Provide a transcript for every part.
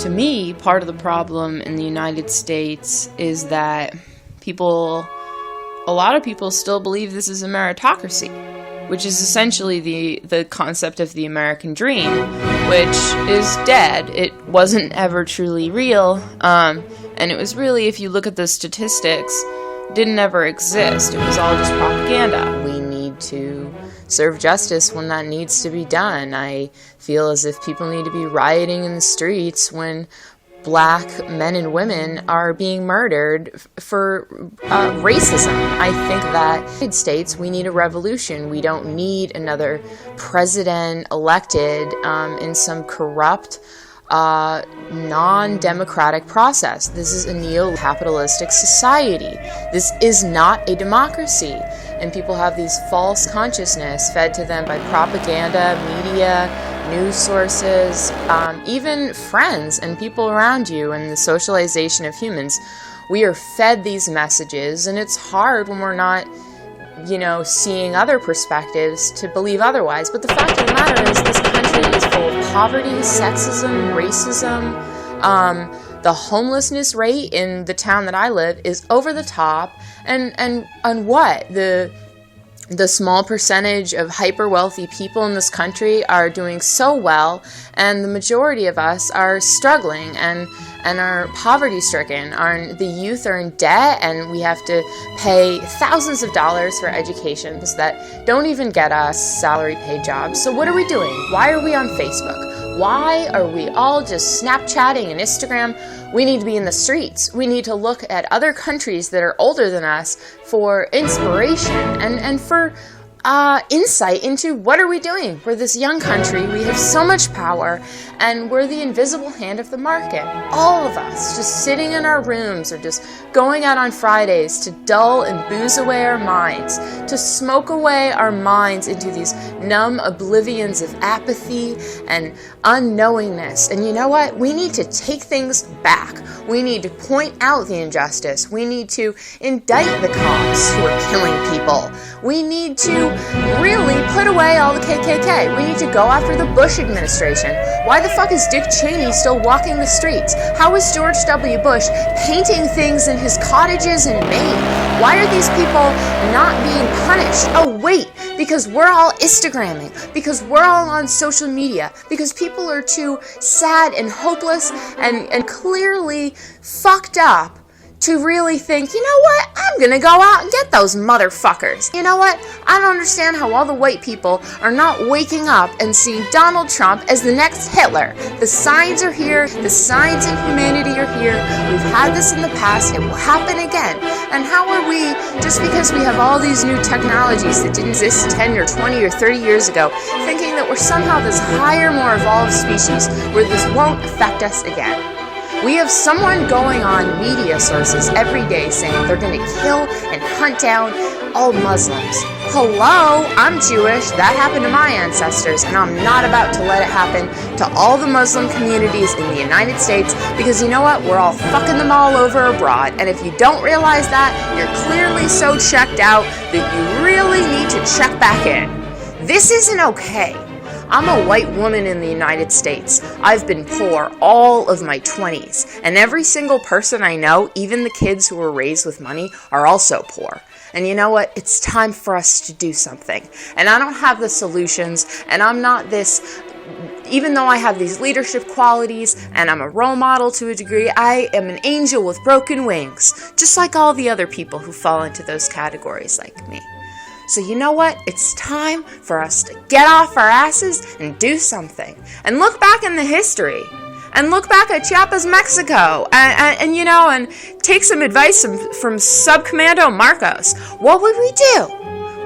To me, part of the problem in the United States is that a lot of people still believe this is a meritocracy, which is essentially the concept of the American dream, which is dead. It wasn't ever truly real, and it was really, if you look at the statistics, didn't ever exist. It was all just propaganda. We need to serve justice when that needs to be done. I feel as if people need to be rioting in the streets when Black men and women are being murdered for racism. I think that in the United States, we need a revolution. We don't need another president elected in some corrupt, non-democratic process. This is a neo-capitalistic society. This is not a democracy. And people have these false consciousness fed to them by propaganda, media, news sources, even friends and people around you, and the socialization of humans. We are fed these messages, and it's hard when we're not, seeing other perspectives to believe otherwise. But the fact of the matter is, this country is full of poverty, sexism, racism. The homelessness rate in the town that I live is over the top. And what? The small percentage of hyper-wealthy people in this country are doing so well, and the majority of us are struggling and are poverty-stricken. The youth are in debt, and we have to pay thousands of dollars for educations that don't even get us salary-paid jobs. So what are we doing? Why are we on Facebook? Why are we all just Snapchatting and Instagram? We need to be in the streets. We need to look at other countries that are older than us for inspiration and for insight into what are we doing. We're this young country. We have so much power, and we're the invisible hand of the market. All of us just sitting in our rooms or just going out on Fridays to dull and booze away our minds, to smoke away our minds into these numb oblivions of apathy and unknowingness. And you know what? We need to take things back. We need to point out the injustice. We need to indict the cops who are killing people. We need to really put away all the KKK. We need to go after the Bush administration. Why the fuck is Dick Cheney still walking the streets? How is George W. Bush painting things in his cottages in Maine? Why are these people not being punished? Oh wait, because we're all Instagramming, because we're all on social media, because people are too sad and hopeless and clearly fucked up to really think, you know what, I'm gonna go out and get those motherfuckers. You know what, I don't understand how all the white people are not waking up and seeing Donald Trump as the next Hitler. The signs are here, the signs in humanity are here, we've had this in the past, it will happen again. And how are we, just because we have all these new technologies that didn't exist 10 or 20 or 30 years ago, thinking that we're somehow this higher, more evolved species where this won't affect us again? We have someone going on media sources every day saying they're going to kill and hunt down all Muslims. Hello, I'm Jewish. That happened to my ancestors, and I'm not about to let it happen to all the Muslim communities in the United States, because you know what? We're all fucking them all over abroad. And if you don't realize that, you're clearly so checked out that you really need to check back in. This isn't okay. I'm a white woman in the United States. I've been poor all of my 20s, and every single person I know, even the kids who were raised with money, are also poor. And you know what? It's time for us to do something. And I don't have the solutions, and I'm not this, even though I have these leadership qualities, and I'm a role model to a degree, I am an angel with broken wings, just like all the other people who fall into those categories like me. So you know what? It's time for us to get off our asses and do something. And look back in the history. And look back at Chiapas, Mexico. And take some advice from Subcommando Marcos. What would we do?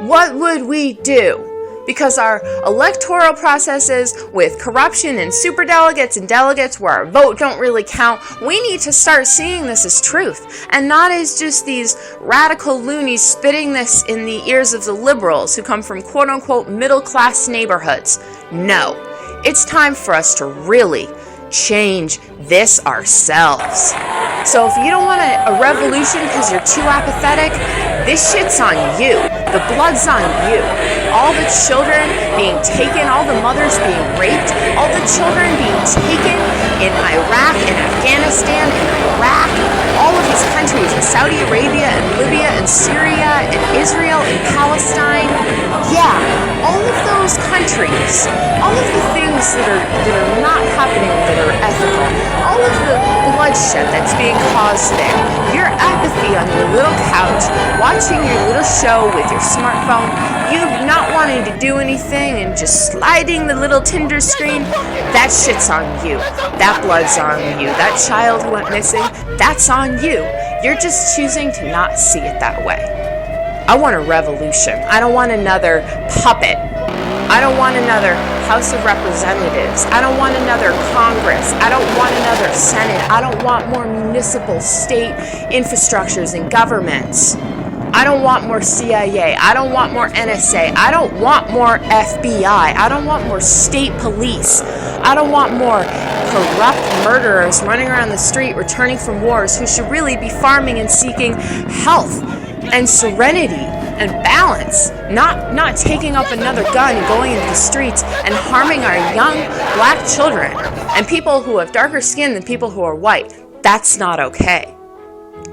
What would we do? Because our electoral processes with corruption and superdelegates and delegates where our vote don't really count, we need to start seeing this as truth and not as just these radical loonies spitting this in the ears of the liberals who come from quote-unquote middle-class neighborhoods. No, it's time for us to really change this ourselves. So if you don't want a revolution because you're too apathetic, this shit's on you. The blood's on you. All the children being taken, all the mothers being raped, all the children being taken in Iraq, in Afghanistan, in Iraq, all of these countries, in Saudi Arabia, and Libya, and Syria, and Israel, and Palestine. Yeah, all of those countries, all of the things that are not happening that are ethical, all of the bloodshed that's being caused there, your apathy on your little couch, watching your little show with your smartphone, you not wanting to do anything and just sliding the little Tinder screen, that shit's on you. That blood's on you. That child who went missing, that's on you. You're just choosing to not see it that way. I want a revolution. I don't want another puppet. I don't want another House of Representatives. I don't want another Congress. I don't want another Senate. I don't want more municipal, state infrastructures and governments. I don't want more CIA. I don't want more NSA. I don't want more FBI. I don't want more state police. I don't want more corrupt murderers running around the street returning from wars who should really be farming and seeking health and serenity and balance, not taking up another gun and going into the streets and harming our young black children and people who have darker skin than people who are white. That's not okay.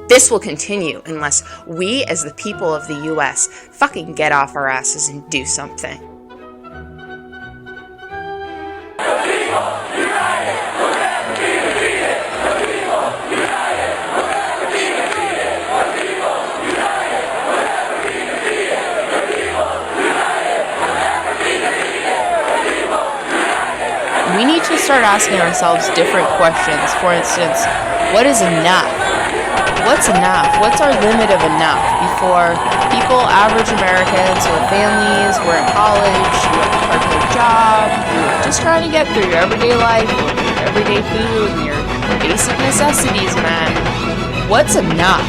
This will continue unless we, as the people of the U.S., fucking get off our asses and do something. We need to start asking ourselves different questions. For instance, what is enough? What's enough? What's our limit of enough before people, average Americans who have families, who are in college, who have a part-time job, who are just trying to get through your everyday life, your everyday food, and your basic necessities, man? What's enough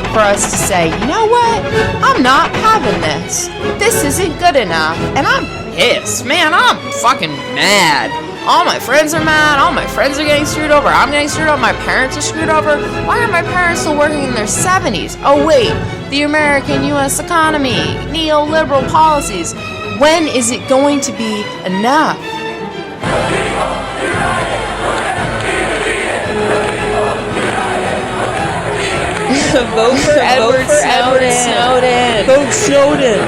for us to say, you know what? I'm not having this. This isn't good enough. And I'm pissed. Man, I'm fucking mad. All my friends are mad. All my friends are getting screwed over. I'm getting screwed over. My parents are screwed over. Why are my parents still working in their 70s? Oh, wait. The American U.S. economy. Neoliberal policies. When is it going to be enough? Vote for Edward Snowden. Vote Snowden.